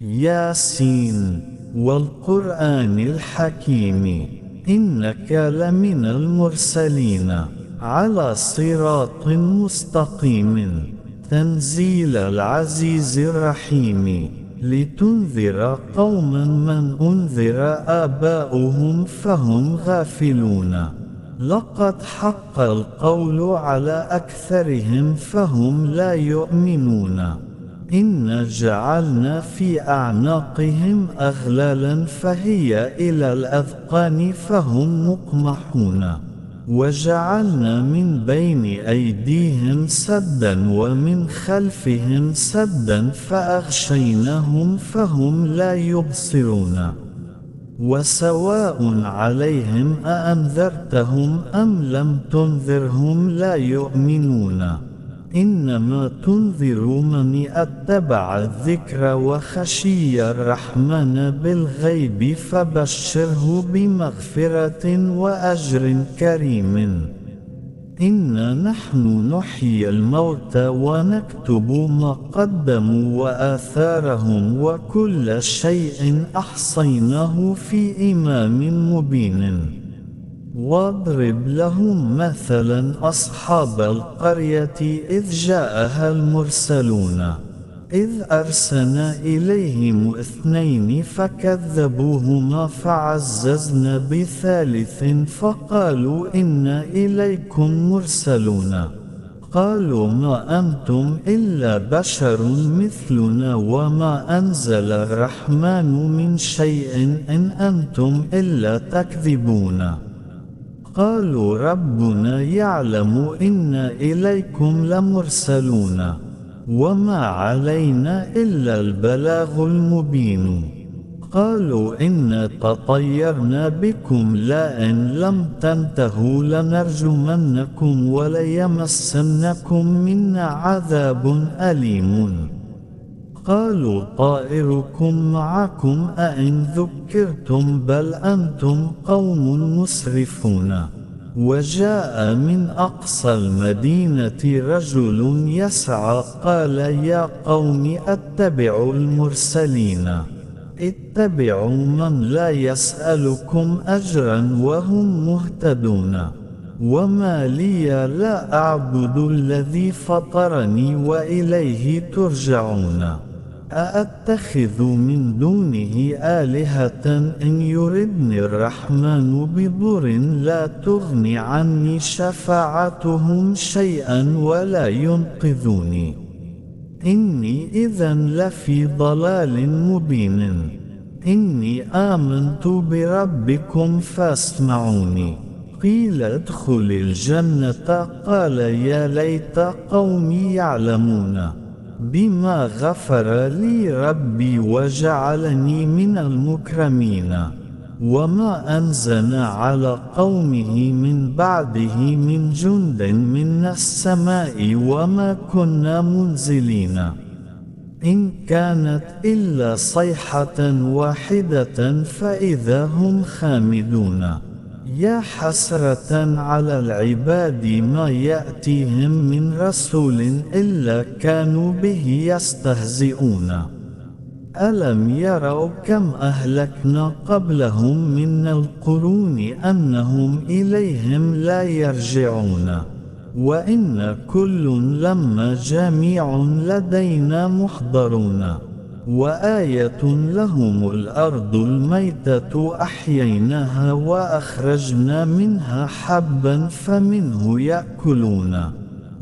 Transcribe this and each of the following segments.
ياسين والقرآن الحكيم إنك لمن المرسلين على صراط مستقيم تنزيل العزيز الرحيم لتنذر قوما من أنذر آباؤهم فهم غافلون لقد حق القول على أكثرهم فهم لا يؤمنون إنا جعلنا في أعناقهم أغلالا فهي إلى الأذقان فهم مقمحون وجعلنا من بين أيديهم سدا ومن خلفهم سدا فأغشيناهم فهم لا يبصرون وسواء عليهم أأنذرتهم أم لم تنذرهم لا يؤمنون إنما تنذر من اتبع الذكر وخشي الرحمن بالغيب فبشره بمغفرة وأجر كريم إنا نحن نحيي الموتى ونكتب ما قدموا وآثارهم وكل شيء أحصيناه في إمام مبين واضرب لهم مثلا أصحاب القرية إذ جاءها المرسلون إذ أرسلنا إليهم 2 فكذبوهما فعززنا بثالث فقالوا إنا إليكم مرسلون قالوا ما أنتم إلا بشر مثلنا وما أنزل الرحمن من شيء إن أنتم إلا تكذبون قالوا ربنا يعلم إنا إليكم لمرسلون وما علينا إلا البلاغ المبين قالوا إنا تطيرنا بكم لئن لم تنتهوا لنرجمنكم وليمسنكم منا عذاب أليم قالوا طائركم معكم أئن ذكرتم بل أنتم قوم مسرفون وجاء من أقصى المدينة رجل يسعى قال يا قوم اتبعوا المرسلين اتبعوا من لا يسألكم أجرا وهم مهتدون وما لي لا أعبد الذي فطرني وإليه ترجعون أأتخذ من دونه آلهة إن يردني الرحمن بضر لا تغني عني شفاعتهم شيئا ولا ينقذوني إني إذا لفي ضلال مبين إني آمنت بربكم فاسمعوني قيل ادخل الجنة قال يا ليت قومي يعلمون بما غفر لي ربي وجعلني من المكرمين وما أنزل على قومه من بعده من جند من السماء وما كنا منزلين إن كانت إلا صيحة واحدة فإذا هم خامدون يا حسرة على العباد ما يأتيهم من رسول إلا كانوا به يستهزئون ألم يروا كم أهلكنا قبلهم من القرون أنهم إليهم لا يرجعون وإن كل لما جميع لدينا محضرون وآية لهم الأرض الميتة أحييناها وأخرجنا منها حبا فمنه يأكلون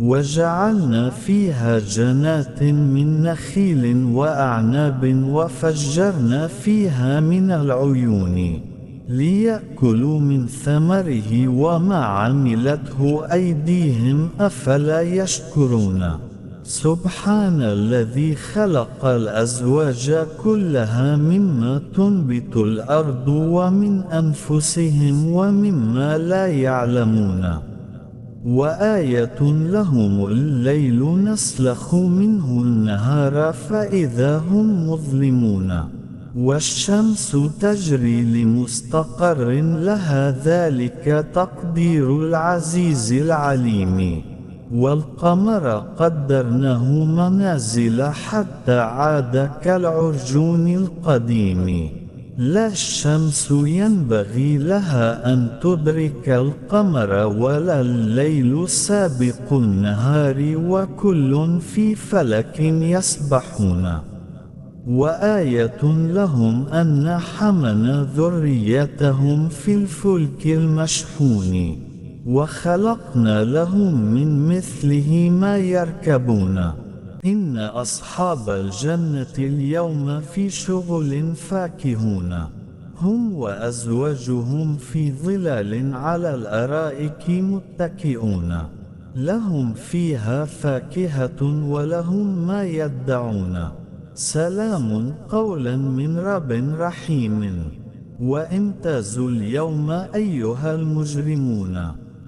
وجعلنا فيها جنات من نخيل وأعناب وفجرنا فيها من العيون ليأكلوا من ثمره وما عملته أيديهم أفلا يشكرون سبحان الذي خلق الأزواج كلها مما تنبت الأرض ومن أنفسهم ومما لا يعلمون وآية لهم الليل نسلخ منه النهار فإذا هم مظلمون والشمس تجري لمستقر لها ذلك تقدير العزيز العليم والقمر قدرناه منازل حتى عاد كالعرجون القديم. لا الشمس ينبغي لها أن تدرك القمر ولا الليل سابق النهار وكل في فلك يسبحون. وآية لهم أن حملنا ذريتهم في الفلك المشحون وخلقنا لهم من مثله ما يركبون. إن أصحاب الجنة اليوم في شغل فاكهون هم وأزواجهم في ظلال على الأرائك متكئون لهم فيها فاكهة ولهم ما يدعون. سلام قولا من رب رحيم. وامتازوا اليوم أيها المجرمون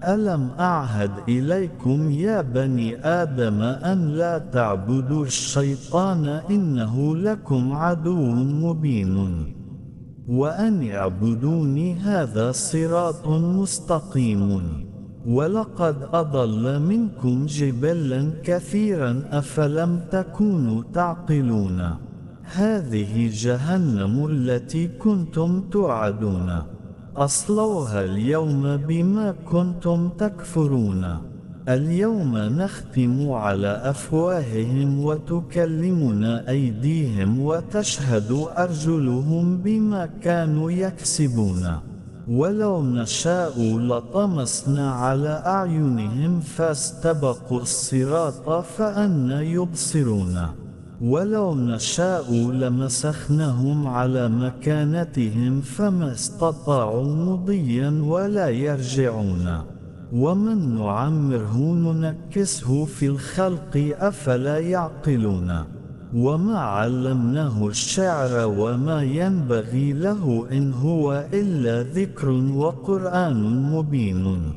ألم أعهد إليكم يا بني آدم أن لا تعبدوا الشيطان إنه لكم عدو مبين وأن اعبدوني هذا صراط مستقيم. ولقد أضل منكم جبلا كثيرا أفلم تكونوا تعقلون. هذه جهنم التي كنتم توعدون أصلوها اليوم بما كنتم تكفرون. اليوم نختم على أفواههم وتكلمنا أيديهم وتشهد أرجلهم بما كانوا يكسبون. ولو نشاء لطمسنا على أعينهم فاستبقوا الصراط فأنى يبصرون. ولو نشاء لمسخناهم على مكانتهم فما استطاعوا مضيا ولا يرجعون. ومن نعمره ننكسه في الخلق أفلا يعقلون. وما علمناه الشعر وما ينبغي له إن هو إلا ذكر وقرآن مبين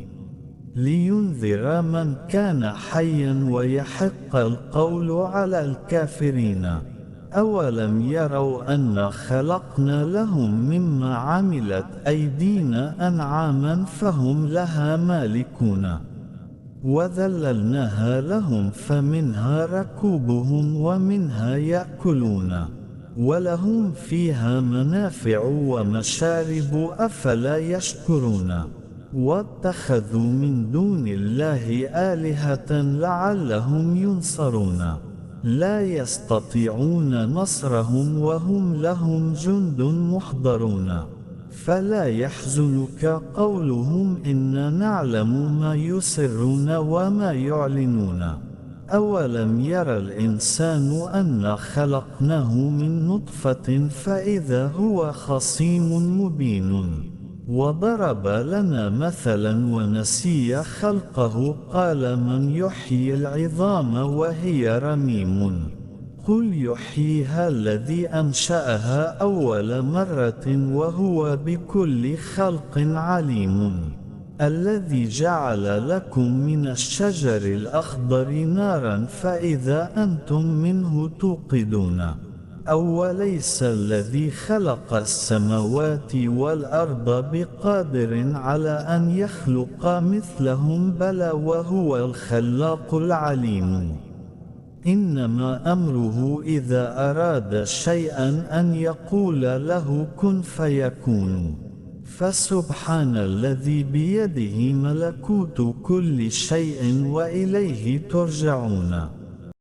لينذر من كان حيا ويحق القول على الكافرين. أولم يروا أن خلقنا لهم مما عملت أيدينا أنعاما فهم لها مالكون وذللناها لهم فمنها ركوبهم ومنها يأكلون ولهم فيها منافع ومشارب أفلا يشكرون. واتخذوا من دون الله آلهة لعلهم ينصرون لا يستطيعون نصرهم وهم لهم جند محضرون. فلا يحزنك قولهم إنا نعلم ما يسرون وما يعلنون. أولم ير الإنسان أنا خلقناه من نطفة فإذا هو خصيم مبين وضرب لنا مثلا ونسي خلقه قال من يحيي العظام وهي رميم قل يحييها الذي أنشأها أول مرة وهو بكل خلق عليم. الذي جعل لكم من الشجر الأخضر نارا فإذا أنتم منه توقدون. أوليس الذي خلق السماوات والأرض بقادر على أن يخلق مثلهم بلى وهو الخلاق العليم. إنما أمره إذا أراد شيئا أن يقول له كن فيكون. فسبحان الذي بيده ملكوت كل شيء وإليه ترجعون.